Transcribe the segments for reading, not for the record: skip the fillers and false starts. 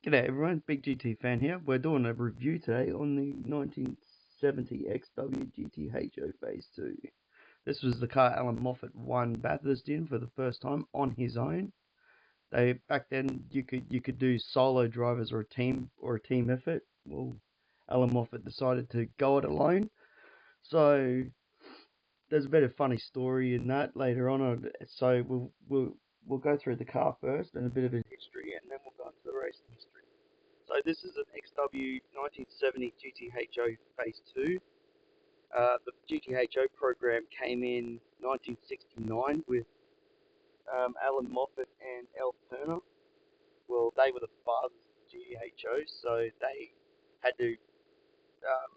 G'day everyone, Big GT fan here. We're doing a review today on the 1970 XW GTHO Phase 2. This was the car Alan Moffat won Bathurst in for the first time on his own. Back then you could do solo drivers or a team effort. Well, Alan Moffat decided to go it alone. So there's a bit of funny story in that later on. So we'll go through the car first and a bit of its history, and then we'll go into the racing history. So this is an XW 1970 GTHO Phase 2. The GTHO program came in 1969 with Alan Moffat and Al Turner. Well, they were the fathers of the GTHO, so had to um,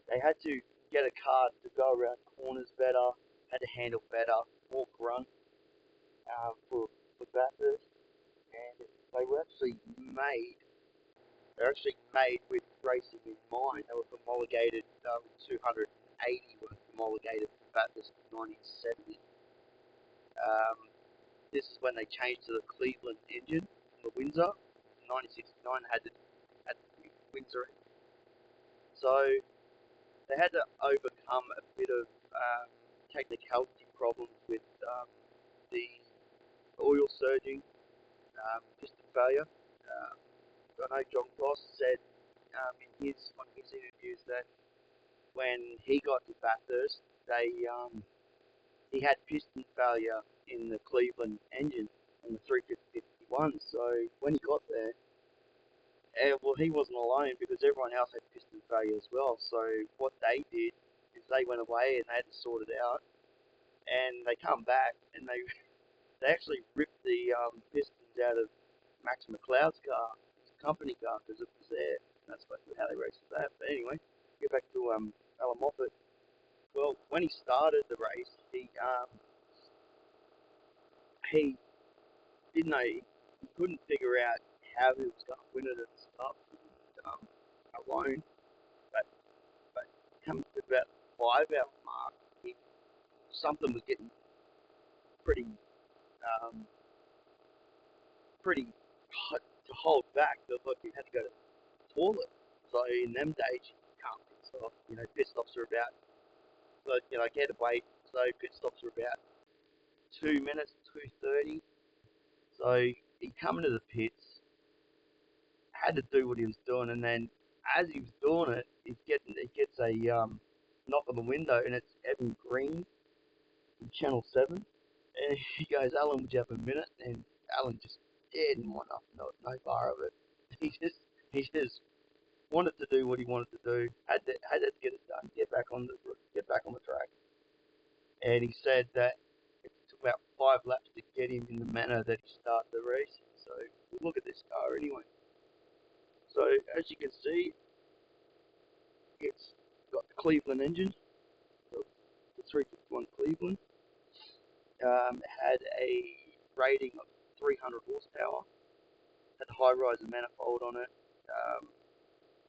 they had to get a car to go around corners better, had to handle better, walk run for Bathurst, and they were actually made They're actually made with racing in mind. They were homologated, 280 were homologated for Bathurst in 1970. This is when they changed to the Cleveland engine from the Windsor. In 1969 had the Windsor engine. So they had to overcome a bit of technicality problems with the oil surging, piston failure. I know John Goss said on his interviews that when he got to Bathurst, he had piston failure in the Cleveland engine on the 351. So when he got there, well, he wasn't alone because everyone else had piston failure as well. So what they did is they went away and they had to sort it out, and they come back and they actually ripped the pistons out of Max McLeod's car, his company car, because it was there. That's basically how they raced with that. But anyway, get back to Alan Moffat. Well, when he started the race, he didn't know he couldn't figure out how he was going to win it at the start alone. But coming to about 5 hour mark, something was getting pretty um, pretty hot to hold back. It looked like he had to go to the toilet. So in them days, you can't pit stop. Pit stops are about, get a wait. So pit stops are about 2 minutes, 2:30. So he come into the pits, had to do what he was doing, and then as he was doing it, he gets a knock on the window, and it's Evan Green from Channel 7, and he goes, "Alan, would you have a minute?" And Alan just didn't want no bar of it. He just wanted to do what he wanted to do, had to get it done, get back on the track, and he said that it took about 5 laps to get him in the manner that he started the race. So we'll look at this car anyway. So as you can see, it's got the Cleveland engine, the 351 Cleveland. Had a rating of 300 horsepower. Had the high riser manifold on it.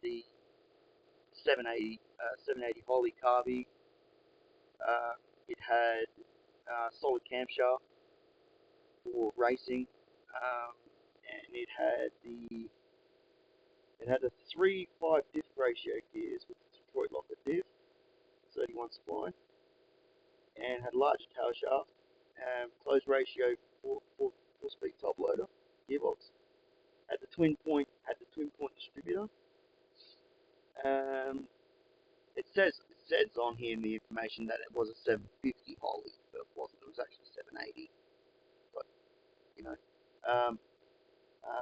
The 780 Holley carby. It had solid camshaft for racing, and it had a 3-5 diff ratio gears with Detroit locker diff, 31 spline, and had a large tail shaft, closed ratio 4-speed top loader gearbox. Had the twin point distributor. It says on here in the information that it was a 750 Holley, but it wasn't. It was actually 780. But you know, um,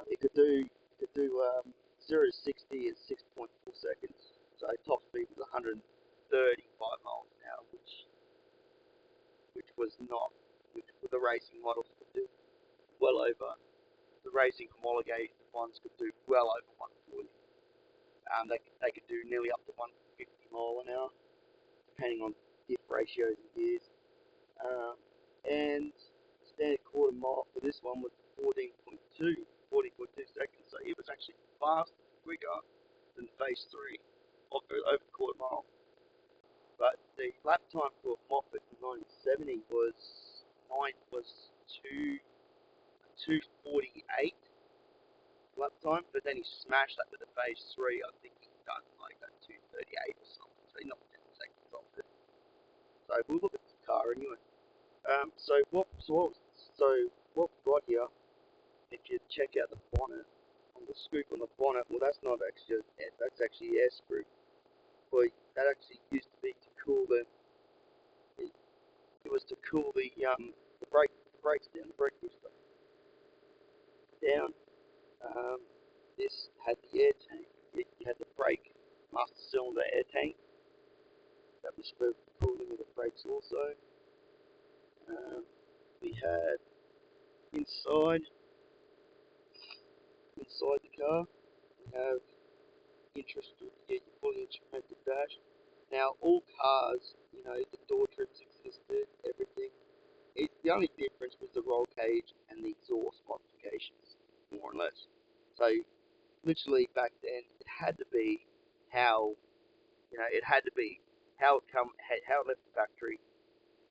it could do 0 to 60 in 6.4 seconds. So top speed was 135 miles an hour, which was not, which the racing models could do well over. The racing homologated ones could do well over 140. They could do nearly up to 150 mile an hour, depending on diff ratios and gears. And standard quarter mile for this one was 14.2 seconds. So it was actually faster, quicker than phase 3 over quarter mile. But the lap time for Moffat in 1970 was 2:48, lap time, but then he smashed that with the phase 3. I think he done like a 2:38 or something, so he knocked 10 seconds off it. So we'll look at the car anyway. So what we've got here, if you check out the bonnet, on the scoop on the bonnet, well, that's not actually that's actually air screw. Well, that actually used to be to cool it was to cool the brakes down, the brake booster down. Um, this had the air tank. It had the brake master cylinder air tank. That was for cooling of the brakes also. Um, we had inside the car, we have fully instrumented dash. Now all cars, the door trims existed, everything. The only difference was the roll cage and the exhaust modifications, more or less. So literally back then, it had to be how it had to be how it left the factory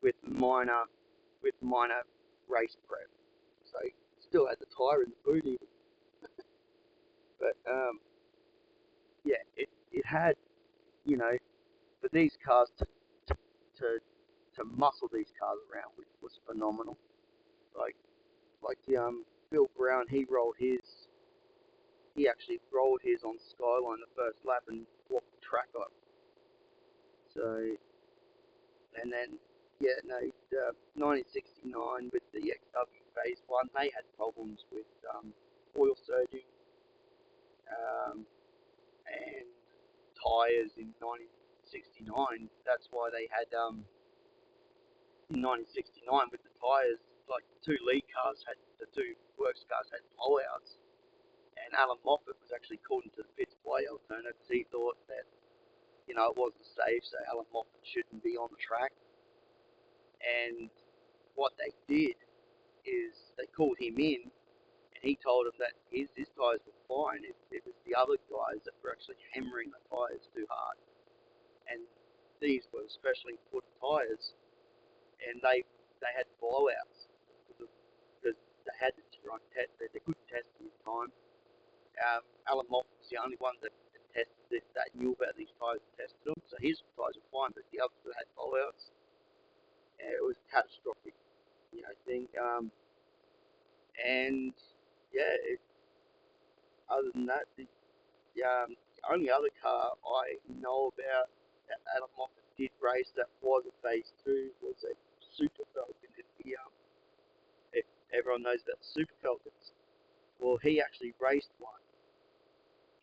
with minor race prep. So still had the tyre in the boot even, but yeah, it had for these cars to to muscle these cars around, which was phenomenal. Like Bill Brown, he actually rolled his on Skyline the first lap and walked the track up. So and then yeah, no, 1969 with the XW Phase 1, they had problems with oil surging and tyres in 1969. That's why they had in 1969 with the tyres, like the two lead cars the two works cars had blowouts, and Alan Moffat was actually called into the pits by Altona because he thought that it wasn't safe, so Alan Moffat shouldn't be on the track. And what they did is they called him in, and he told them that his tyres were fine. It was the other guys that were actually hammering the tyres too hard, and these were specially put tyres, and they had blowouts because they had to run test. They couldn't test them in time. Alan Moffat was the only one that tested it, that knew about these tyres and tested them. So his tyres were fine, but the others that had blowouts, it was a catastrophic, thing. And yeah, other than that, the only other car I know about that Adam Moffat did race that was a phase 2 was a Super Falcon. If everyone knows about the Super Falcons, well, he actually raced one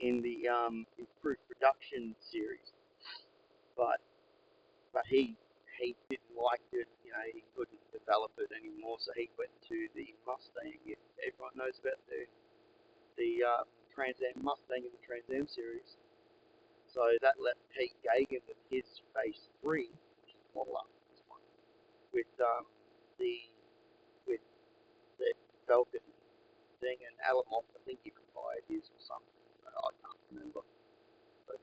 in the improved production series, but he didn't like it. He couldn't develop it anymore, so he went to the Mustang. If everyone knows about the Trans Am Mustang in the Trans Am series. So that left Pete Gagan with his phase 3, which is model up this one, with the with the Falcon thing, and Alan Moff, I think he retired his or something. I can't remember, but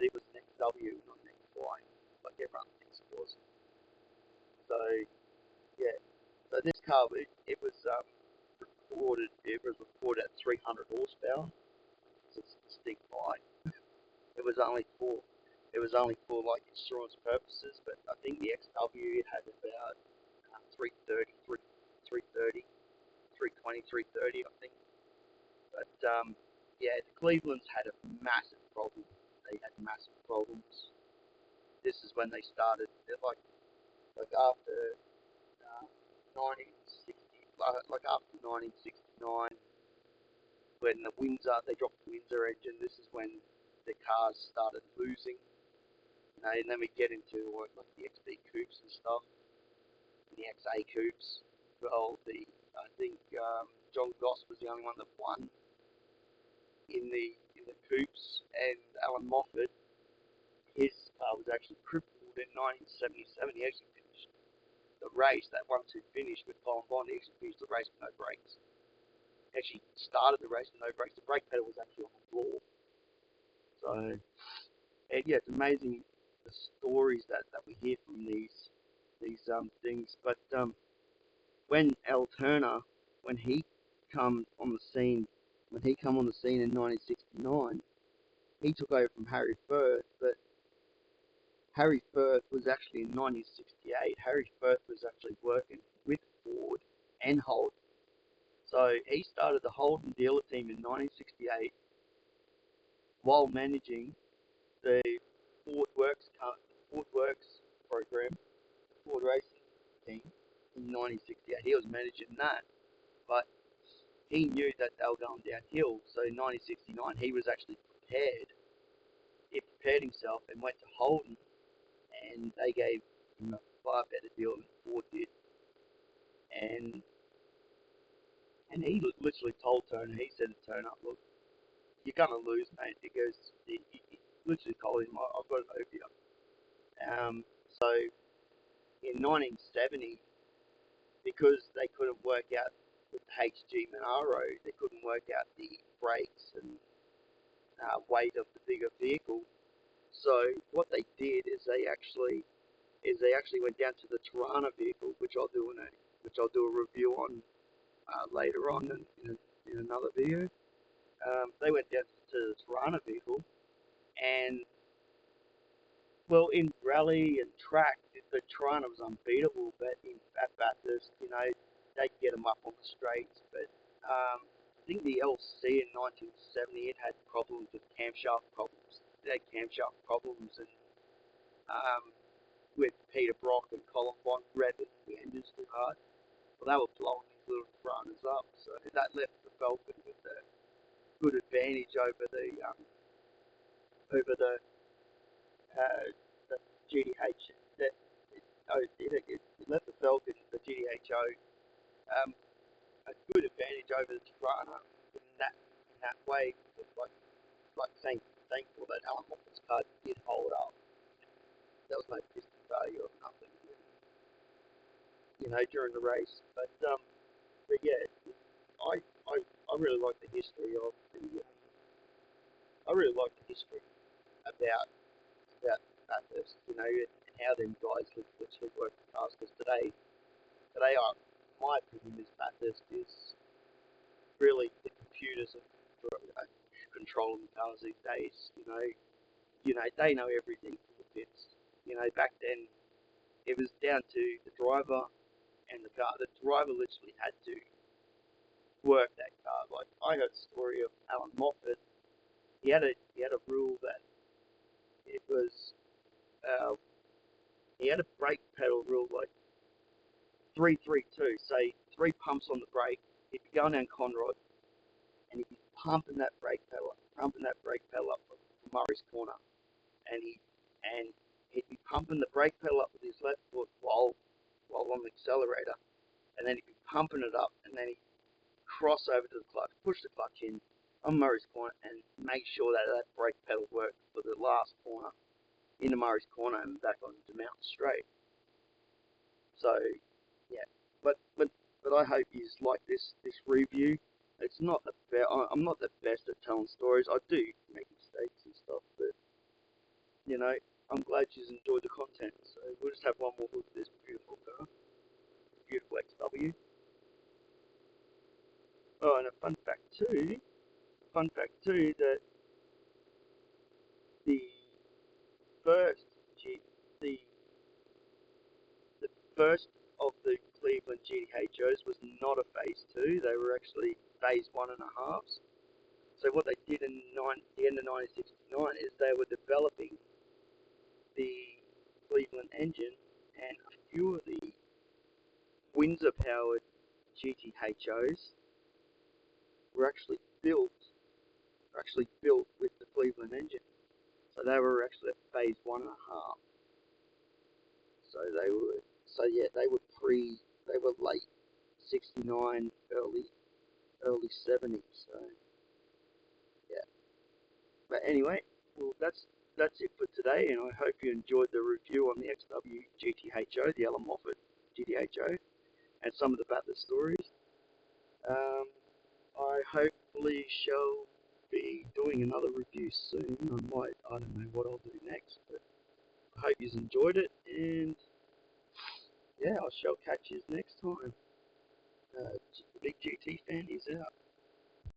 it was an XW, not an XY, like everyone thinks it was. So yeah, so this car it was reported at 300 horsepower. So it's a stick by. It was only for like insurance purposes, but I think the XW had about 330, 330, 320, 330, I think. But yeah, the Clevelands had a massive problem. They had massive problems. This is when they started, like after 1960, like after 1969, when they dropped the Windsor engine. This is when the cars started losing. And then we get into like the XB coupes and stuff, and the XA coupes. Well, I think John Goss was the only one that won in the coupes, and Alan Moffat, his car was actually crippled in 1977. He actually finished the race, that 1-2 finish with Colin Bond. He actually finished the race with no brakes. He actually started the race with no brakes. The brake pedal was actually on the floor. So, and yeah, it's amazing the stories that we hear from these things. But when Al Turner, when he come on the scene when he come on the scene in 1969, he took over from Harry Firth, but Harry Firth was actually in 1968. Harry Firth was actually working with Ford and Holden. So he started the Holden dealer team in 1968 while managing the Ford Works program, Ford racing team in 1968. He was managing that, but he knew that they were going downhill. So in 1969, he was actually prepared. He prepared himself and went to Holden, and they gave him a far better deal than Ford did. And he literally told Turner, he said to Turner, look, you're going to lose, mate. He literally told him, I've got it over you. So in 1970, because they couldn't work out with the HG Monaro, they couldn't work out the brakes and weight of the bigger vehicle. So what they did is they actually went down to the Tirana vehicle, which I'll do a review on later on in another video. They went down to the Tirana vehicle, and well, in rally and track, the Tirana was unbeatable, but at Bathurst, they'd get them up on the straights. But I think the LC in 1970, it had problems with camshaft problems. It had camshaft problems, and with Peter Brock and Colin Bond revving the engines too hard. Well, they were blowing these little Tiranas up, so that left the Falcon with a good advantage over the GTH. It left the Falcon, the GTHO, a good advantage over the Tirana in that way. It's like thankful that Alan Moffat's car did hold up. There was no piston failure or nothing, during the race. But yeah, I really like the history of I really like the history about Bathurst, and how them guys literally work the cars. Because today, my opinion is Bathurst is really the computers are controlling cars these days. They know everything from the pits. Back then it was down to the driver and the car. The driver literally had to work that car. Like, I heard the story of Alan Moffat. He had a rule that it was uh, he had a brake pedal rule, like 3-3-2. Say 3 pumps on the brake. He'd be going down Conrod, and he'd be pumping that brake pedal up from Murray's Corner, and he'd be pumping the brake pedal up with his left foot while on the accelerator, and then he'd be pumping it up, and then he'd cross over to the clutch, push the clutch in on Murray's Corner, and make sure that brake pedal worked for the last corner into Murray's Corner and back onto Mountain Straight. So yeah, but I hope you like this review. It's not I'm not the best at telling stories. I do make mistakes and stuff, but I'm glad you enjoyed the content. So we'll just have one more look at this beautiful car, beautiful XW. Oh, and a fun fact too, that the first the the first of the Cleveland GTHOs was not a phase 2. They were actually phase 1.5s. So what they did in the end of 1969 is they were developing the Cleveland engine, and a few of the Windsor-powered GTHOs were actually built with the Cleveland engine. So they were actually a phase 1.5. So they were late 69, early 70s. So yeah. But anyway, well, that's it for today, and I hope you enjoyed the review on the XW GTHO, the Alan Moffat GTHO, and some of the Bathurst stories. I hopefully shall be doing another review soon. I don't know what I'll do next, but I hope you enjoyed it, and yeah, I shall catch you next time. Big GT fan is out.